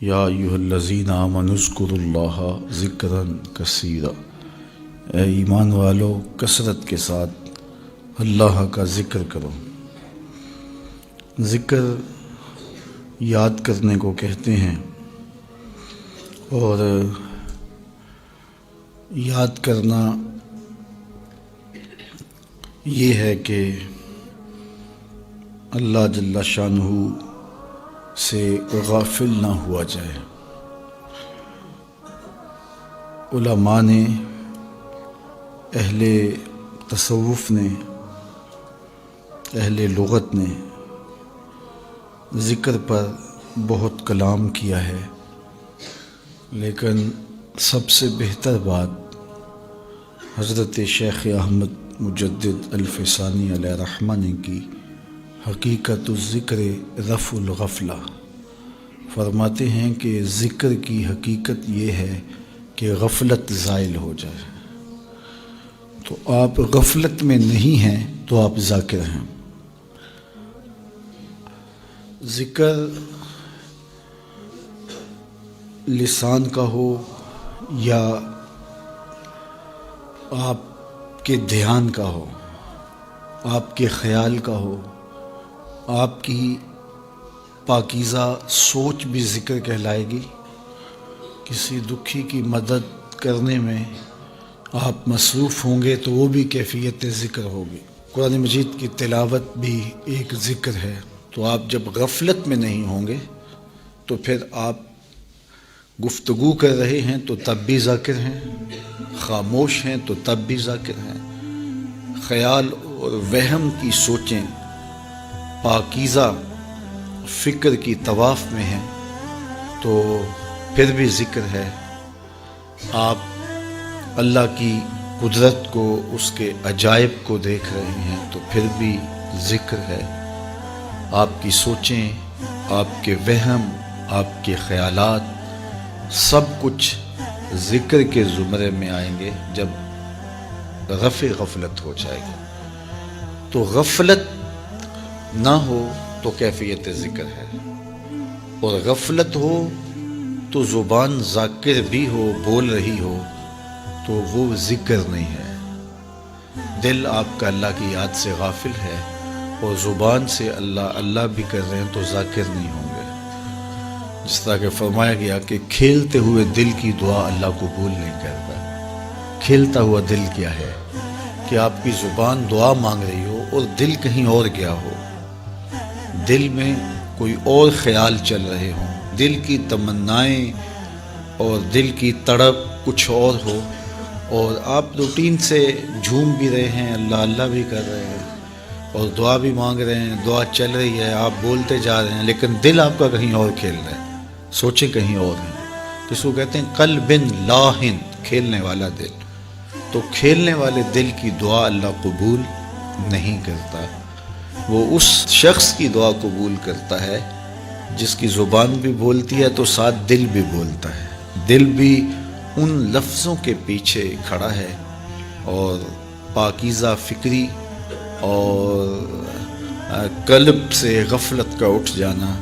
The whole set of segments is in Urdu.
یا ایھا الذین آمنوا اذکروا اللہ ذکرا کثیرا، اے ایمان والو کثرت کے ساتھ اللہ کا ذکر کرو۔ ذکر یاد کرنے کو کہتے ہیں، اور یاد کرنا یہ ہے کہ اللہ جل شانہ سے غافل نہ ہوا جائے۔ علماء نے، اہل تصوف نے، اہل لغت نے ذکر پر بہت کلام کیا ہے، لیکن سب سے بہتر بات حضرت شیخ احمد مجدد الفسانی علیہ رحمہ نے کی۔ حقیقت الذکر رفع الغفلہ، فرماتے ہیں کہ ذکر کی حقیقت یہ ہے کہ غفلت زائل ہو جائے۔ تو آپ غفلت میں نہیں ہیں تو آپ ذاکر ہیں۔ ذکر لسان کا ہو یا آپ کے دھیان کا ہو، آپ کے خیال کا ہو، آپ کی پاکیزہ سوچ بھی ذکر کہلائے گی۔ کسی دکھی کی مدد کرنے میں آپ مصروف ہوں گے تو وہ بھی کیفیت ذکر ہوگی۔ قرآن مجید کی تلاوت بھی ایک ذکر ہے۔ تو آپ جب غفلت میں نہیں ہوں گے تو پھر آپ گفتگو کر رہے ہیں تو تب بھی ذاکر ہیں، خاموش ہیں تو تب بھی ذاکر ہیں، خیال اور وہم کی سوچیں پاکیزہ فکر کی طواف میں ہیں تو پھر بھی ذکر ہے۔ آپ اللہ کی قدرت کو، اس کے عجائب کو دیکھ رہے ہیں تو پھر بھی ذکر ہے۔ آپ کی سوچیں، آپ کے وہم، آپ کے خیالات سب کچھ ذکر کے زمرے میں آئیں گے جب رفع غفلت ہو جائے گی۔ تو غفلت نہ ہو تو کیفیت ذکر ہے، اور غفلت ہو تو زبان ذاکر بھی ہو، بول رہی ہو تو وہ ذکر نہیں ہے۔ دل آپ کا اللہ کی یاد سے غافل ہے اور زبان سے اللہ اللہ بھی کر رہے ہیں تو ذاکر نہیں ہوں گے۔ جس طرح کہ فرمایا گیا کہ کھیلتے ہوئے دل کی دعا اللہ قبول نہیں کرتا۔ کھیلتا ہوا دل کیا ہے؟ کہ آپ کی زبان دعا مانگ رہی ہو اور دل کہیں اور گیا ہو، دل میں کوئی اور خیال چل رہے ہوں، دل کی تمنائیں اور دل کی تڑپ کچھ اور ہو، اور آپ روٹین سے جھوم بھی رہے ہیں، اللہ اللہ بھی کر رہے ہیں اور دعا بھی مانگ رہے ہیں، دعا چل رہی ہے، آپ بولتے جا رہے ہیں، لیکن دل آپ کا کہیں اور کھیل رہا ہے، سوچیں کہیں اور ہیں۔ جس کو کہتے ہیں قلب لاہن، کھیلنے والا دل۔ تو کھیلنے والے دل کی دعا اللہ قبول نہیں کرتا۔ وہ اس شخص کی دعا قبول کرتا ہے جس کی زبان بھی بولتی ہے تو ساتھ دل بھی بولتا ہے، دل بھی ان لفظوں کے پیچھے کھڑا ہے، اور پاکیزہ فکری اور قلب سے غفلت کا اٹھ جانا،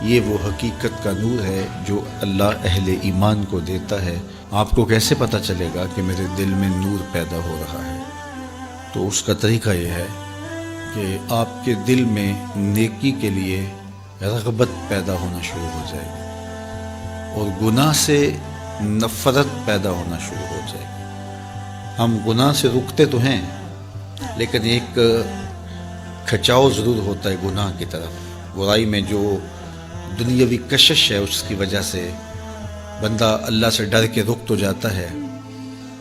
یہ وہ حقیقت کا نور ہے جو اللہ اہل ایمان کو دیتا ہے۔ آپ کو کیسے پتہ چلے گا کہ میرے دل میں نور پیدا ہو رہا ہے؟ تو اس کا طریقہ یہ ہے کہ آپ کے دل میں نیکی کے لیے رغبت پیدا ہونا شروع ہو جائے گی، اور گناہ سے نفرت پیدا ہونا شروع ہو جائے گی۔ ہم گناہ سے رکتے تو ہیں، لیکن ایک کھچاؤ ضرور ہوتا ہے گناہ کی طرف۔ برائی میں جو دنیاوی کشش ہے اس کی وجہ سے بندہ اللہ سے ڈر کے رک تو جاتا ہے،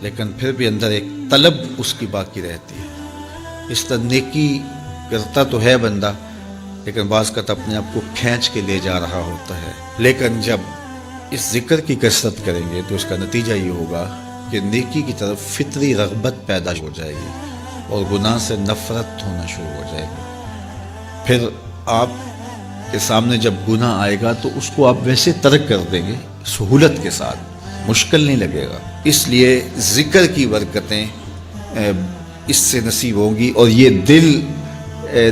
لیکن پھر بھی اندر ایک طلب اس کی باقی رہتی ہے۔ اس طرح نیکی کرتا تو ہے بندہ، لیکن بعض کا اپنے آپ کو کھینچ کے لے جا رہا ہوتا ہے۔ لیکن جب اس ذکر کی کثرت کریں گے تو اس کا نتیجہ یہ ہوگا کہ نیکی کی طرف فطری رغبت پیدا ہو جائے گی اور گناہ سے نفرت ہونا شروع ہو جائے گی۔ پھر آپ کے سامنے جب گناہ آئے گا تو اس کو آپ ویسے ترک کر دیں گے، سہولت کے ساتھ، مشکل نہیں لگے گا۔ اس لیے ذکر کی برکتیں اس سے نصیب ہوں گی، اور یہ دل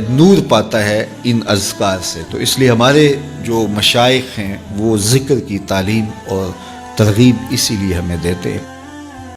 نور پاتا ہے ان اذکار سے۔ تو اس لیے ہمارے جو مشائخ ہیں وہ ذکر کی تعلیم اور ترغیب اسی لیے ہمیں دیتے ہیں۔